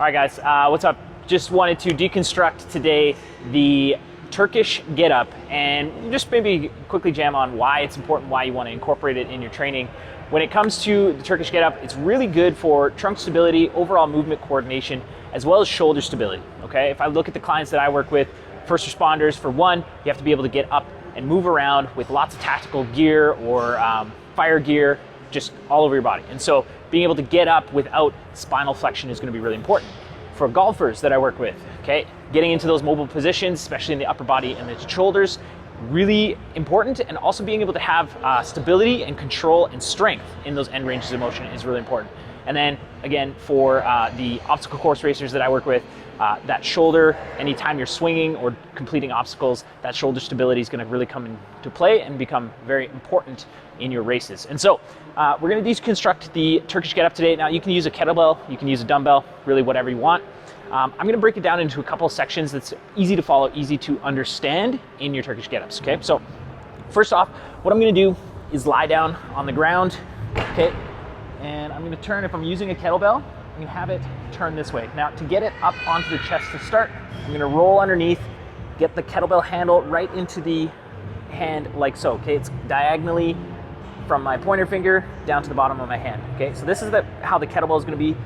All right, guys, what's up? Just wanted to deconstruct today the Turkish get up and just maybe quickly jam on why it's important, why you want to incorporate it in your training. When it comes to the Turkish get up, it's really good for trunk stability, overall movement coordination, as well as shoulder stability, okay? If I look at the clients that I work with, first responders, for one, you have to be able to get up and move around with lots of tactical gear or fire gear just all over your body. And so being able to get up without spinal flexion is going to be really important. For golfers that I work with, okay, getting into those mobile positions, especially in the upper body and the shoulders, really important. And also being able to have stability and control and strength in those end ranges of motion is really important. And then again, for the obstacle course racers that I work with, that shoulder, anytime you're swinging or completing obstacles, that shoulder stability is going to really come into play and become very important in your races. And so we're going to deconstruct the Turkish get up today. Now you can use a kettlebell, you can use a dumbbell, really whatever you want. I'm going to break it down into a couple of sections that's easy to follow, easy to understand in your Turkish get ups. Okay, so first off, what I'm going to do is lie down on the ground. Okay, and I'm going to turn, if I'm using a kettlebell, I'm going to have it turn this way. Now to get it up onto the chest to start, I'm going to roll underneath, get the kettlebell handle right into the hand like so. Okay, it's diagonally from my pointer finger down to the bottom of my hand. Okay, so this is how the kettlebell is going to be.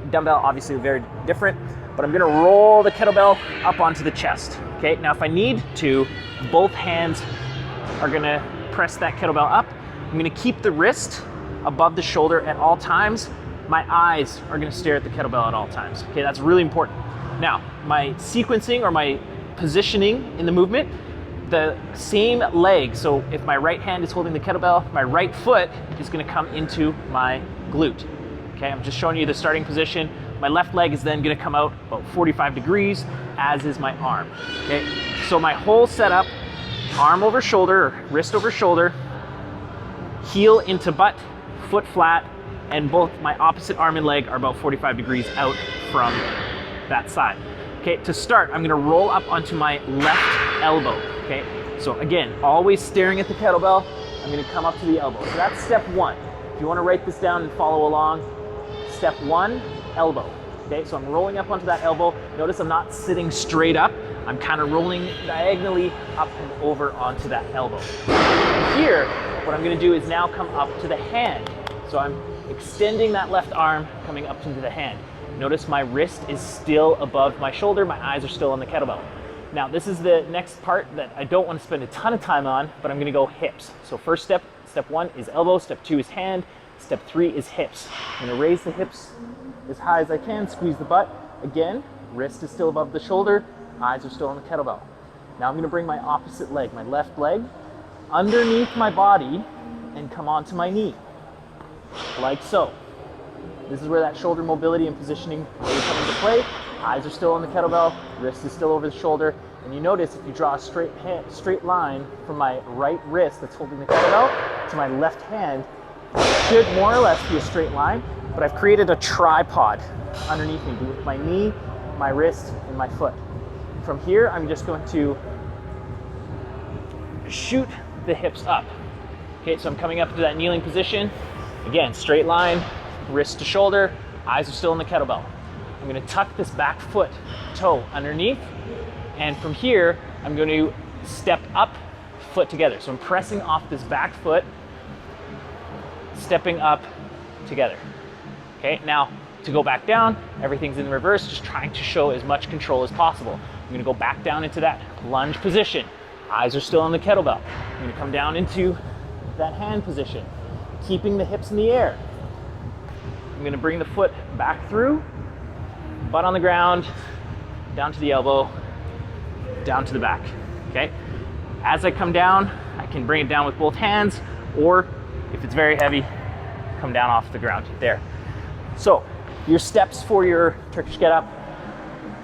Dumbbell obviously very different, but I'm going to roll the kettlebell up onto the chest. Okay, now if I need to, both hands are going to press that kettlebell up. I'm going to keep the wrist above the shoulder at all times. My eyes are going to stare at the kettlebell at all times. Okay, that's really important. Now, my sequencing or my positioning in the movement, the same leg. So if my right hand is holding the kettlebell, my right foot is going to come into my glute. Okay, I'm just showing you the starting position. My left leg is then going to come out about 45 degrees, as is my arm. Okay, so my whole setup, arm over shoulder, or wrist over shoulder, heel into butt, foot flat, and both my opposite arm and leg are about 45 degrees out from that side. Okay, to start, I'm gonna roll up onto my left elbow. Okay, so again, always staring at the kettlebell, I'm gonna come up to the elbow. So that's step one. If you wanna write this down and follow along, step one, elbow. Okay, so I'm rolling up onto that elbow. Notice I'm not sitting straight up. I'm kind of rolling diagonally up and over onto that elbow. Here, what I'm gonna do is now come up to the hand. So I'm extending that left arm, coming up into the hand. Notice my wrist is still above my shoulder, my eyes are still on the kettlebell. Now this is the next part that I don't want to spend a ton of time on, but I'm going to go hips. So first step one is elbow, step two is hand, step three is hips. I'm going to raise the hips as high as I can, squeeze the butt. Again, wrist is still above the shoulder, eyes are still on the kettlebell. Now I'm going to bring my opposite leg, my left leg, underneath my body and come onto my knee. Like so. This is where that shoulder mobility and positioning really come into play. Eyes are still on the kettlebell, wrist is still over the shoulder, and you notice if you draw a straight line from my right wrist that's holding the kettlebell to my left hand, it should more or less be a straight line, but I've created a tripod underneath me with my knee, my wrist, and my foot. From here, I'm just going to shoot the hips up. Okay, so I'm coming up to that kneeling position. Again, straight line, wrist to shoulder, eyes are still in the kettlebell. I'm going to tuck this back foot, toe underneath, and from here, I'm going to step up, foot together. So I'm pressing off this back foot, stepping up together. Okay, now to go back down, everything's in reverse, just trying to show as much control as possible. I'm going to go back down into that lunge position. Eyes are still on the kettlebell. I'm going to come down into that hand position, keeping the hips in the air. I'm going to bring the foot back through, butt on the ground, down to the elbow, down to the back. Okay? As I come down, I can bring it down with both hands, or if it's very heavy, come down off the ground there. So your steps for your Turkish get up: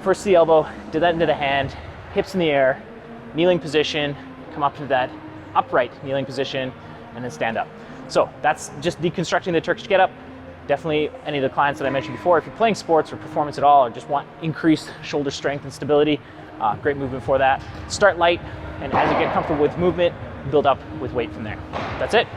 first the elbow, did that into the hand, hips in the air, kneeling position, come up to that upright kneeling position, and then stand up. So that's just deconstructing the Turkish get up. Definitely any of the clients that I mentioned before, if you're playing sports or performance at all, or just want increased shoulder strength and stability, great movement for that. Start light, and as you get comfortable with movement, build up with weight from there. That's it.